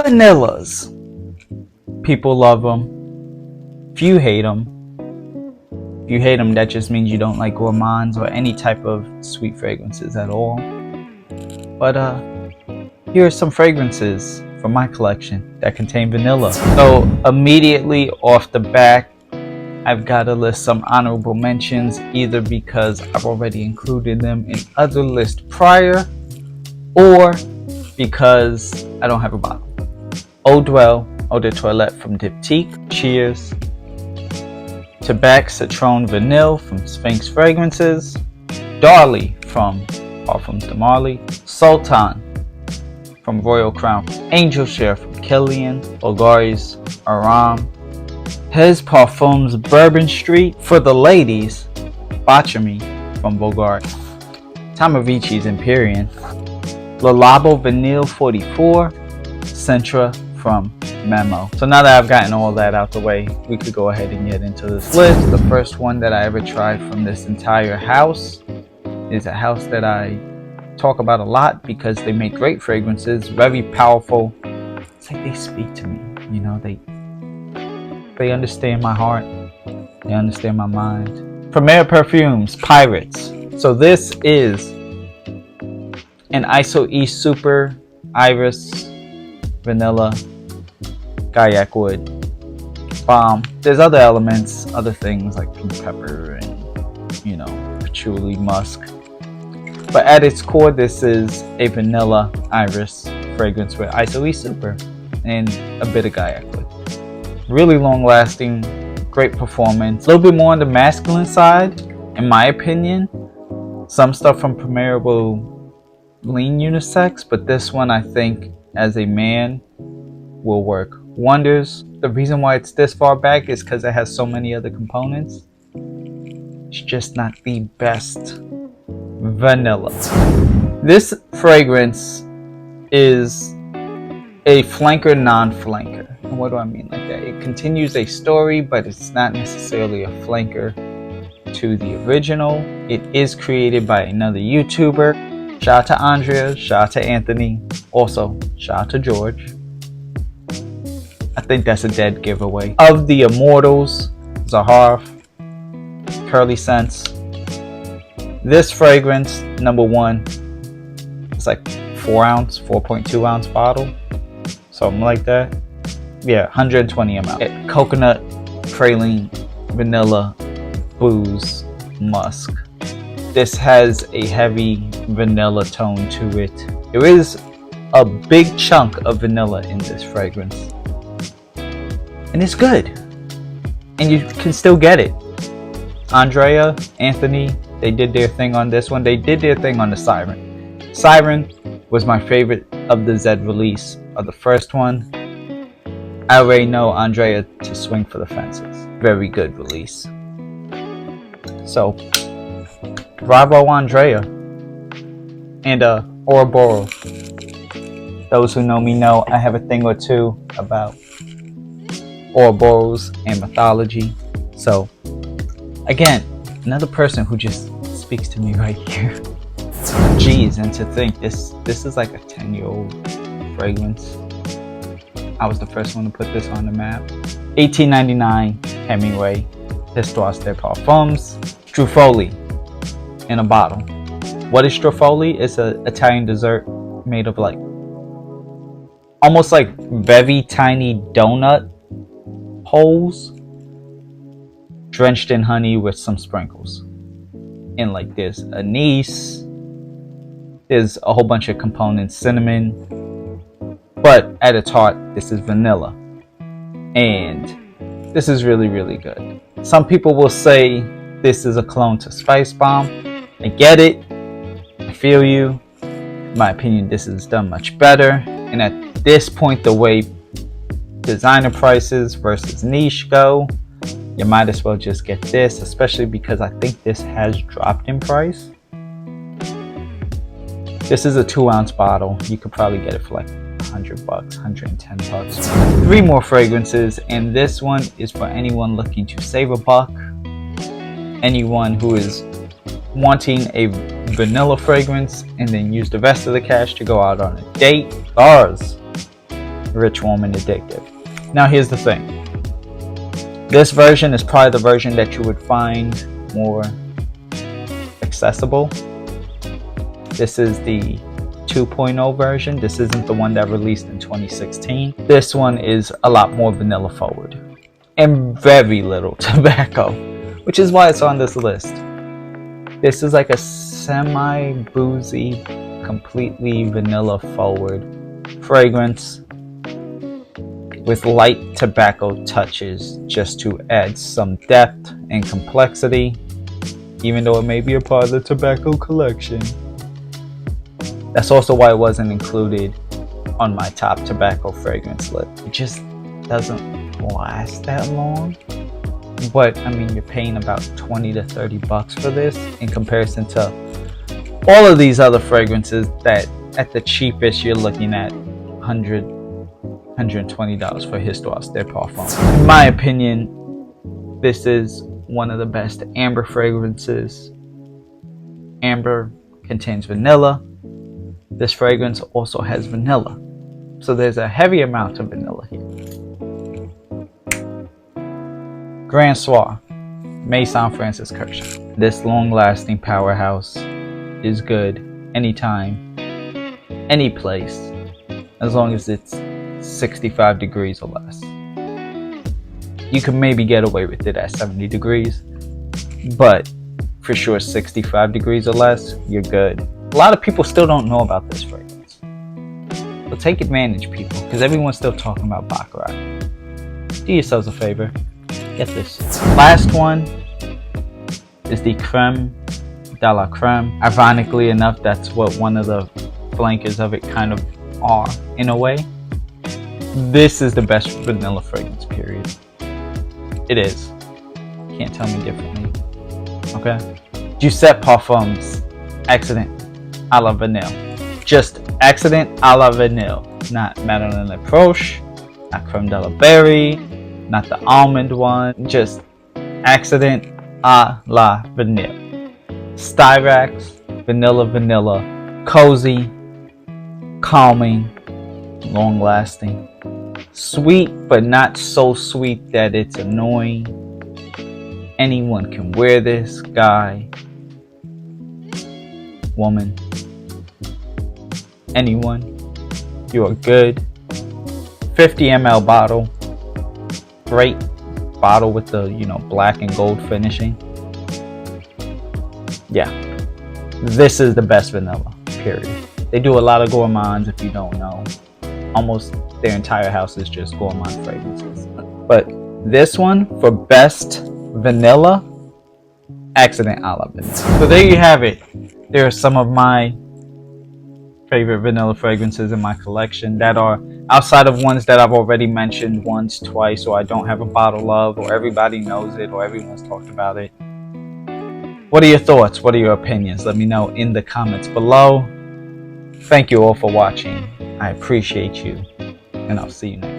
Vanillas. People love them. Few hate them. If you hate them, that just means you don't like gourmands or any type of sweet fragrances at all. But here are some fragrances from my collection that contain vanilla. So immediately off the back, I've got to list some honorable mentions, either because I've already included them in other lists prior, or because I don't have a bottle. Eau de Toilette from Diptyque, Cheers. Tabac Citron Vanille from Sphinx Fragrances. Darlie from Parfums de Marly. Sultan from Royal Crown. Angel Share from Kilian. Bvlgari's Aram. His Parfums Bourbon Street. For the ladies, Bvlgari from Bvlgari. Tamavici's Empyrean. Le Labo Vanille 44. Centra from Memo. So now that I've gotten all that out the way, we could go ahead and get into this list. The first one that I ever tried from this entire house is a house that I talk about a lot because they make great fragrances, very powerful. It's like they speak to me, you know, they understand my heart, they understand my mind. Primera Perfumes, Pirates. So this is an ISO-E Super Iris Vanilla Gaiac Wood Bomb. There's other elements, other things like pink pepper and, you know, patchouli, musk. But at its core, this is a vanilla iris fragrance with ISO-E Super and a bit of Gaiac Wood. Really long lasting, great performance. A little bit more on the masculine side, in my opinion. Some stuff from Primera will lean unisex, but this one I think as a man will work wonders. The reason why it's this far back is because it has so many other components. It's just not the best vanilla. This fragrance is a flanker non-flanker. And what do I mean like that? It continues a story, but it's not necessarily a flanker to the original. It is created by another YouTuber. Shout out to Andrea, shout out to Anthony, also shout out to George. I think that's a dead giveaway. Of the Immortals, Zaharoff, Curlyscents. This fragrance, number one, it's like 4.2 ounce bottle, something like that. Yeah, 120 ml. Coconut, praline, vanilla, booze, musk. This has a heavy vanilla tone to it. There is a big chunk of vanilla in this fragrance. And it's good. And you can still get it. Andrea, Anthony, they did their thing on this one. They did their thing on the Siren. Siren was my favorite of the Z release of the first one. I already know Andrea to swing for the fences. Very good release. So, bravo Andrea. And Ouroboros. Those who know me know I have a thing or two about Ouroboros and mythology. So, again, another person who just speaks to me right here. Jeez, and to think this is like a 10-year-old fragrance. I was the first one to put this on the map. 1899 Hemingway, Histories De Parfums, Strufoli in a bottle. What is Strufoli? It's an Italian dessert made of like almost like very tiny donut holes drenched in honey with some sprinkles. And like there's anise, there's a whole bunch of components, cinnamon, but at its heart, this is vanilla. And this is really, really good. Some people will say this is a clone to Spice Bomb. I get it. I feel you. In my opinion, this is done much better. And at this point, the way designer prices versus niche go, you might as well just get this, especially because I think this has dropped in price. This is a 2-ounce bottle. You could probably get it for like $100, $110. 3 more fragrances, and this one is for anyone looking to save a buck, anyone who is wanting a vanilla fragrance and then use the rest of the cash to go out on a date. Bars rich, warm, and addictive. Now here's the thing. This version is probably the version that you would find more accessible. This is the 2.0 version. This isn't the one that released in 2016. This one is a lot more vanilla forward and very little tobacco, which is why it's on this list. This is like a semi-boozy, completely vanilla forward fragrance with light tobacco touches just to add some depth and complexity, even though it may be a part of the tobacco collection. That's also why it wasn't included on my top tobacco fragrance list. It just doesn't last that long. But I mean, you're paying about 20 to 30 bucks for this in comparison to all of these other fragrances that at the cheapest you're looking at $120 for Histories De Parfums. In my opinion, this is one of the best amber fragrances. Amber contains vanilla. This fragrance also has vanilla, so there's a heavy amount of vanilla here. Grand Soir, Maison Francis Kurkdjian. This long-lasting powerhouse is good anytime, any place, as long as it's 65 degrees or less. You can maybe get away with it at 70 degrees, but for sure 65 degrees or less, you're good. A lot of people still don't know about this fragrance. So take advantage, people, because everyone's still talking about Bvlgari. Do yourselves a favor. Get this. Last one is the Creme de la Creme. Ironically enough, that's what one of the flankers of it kind of are in a way. This is the best vanilla fragrance, period. It is. Can't tell me differently. Okay? Jousset Parfums Accident à la Vanille. Just Accident à la Vanille. Not Madeleine Leproche, not Creme de la Berry, not the almond one, just Accident à la Vanille. Styrax, vanilla, cozy, calming, long lasting, sweet but not so sweet that it's annoying. Anyone can wear this, guy, woman, anyone. You are good. 50 ml bottle. Great bottle with the, black and gold finishing. Yeah, this is the best vanilla, period. They do a lot of gourmands, if you don't know. Almost their entire house is just gourmand fragrances. But this one, for best vanilla, Accident à la Vanille. So there you have it. There are some of my favorite vanilla fragrances in my collection that are outside of ones that I've already mentioned once, twice, or I don't have a bottle of, or everybody knows it, or everyone's talked about it. What are your thoughts? What are your opinions? Let me know in the comments below. Thank you all for watching. I appreciate you, and I'll see you next time.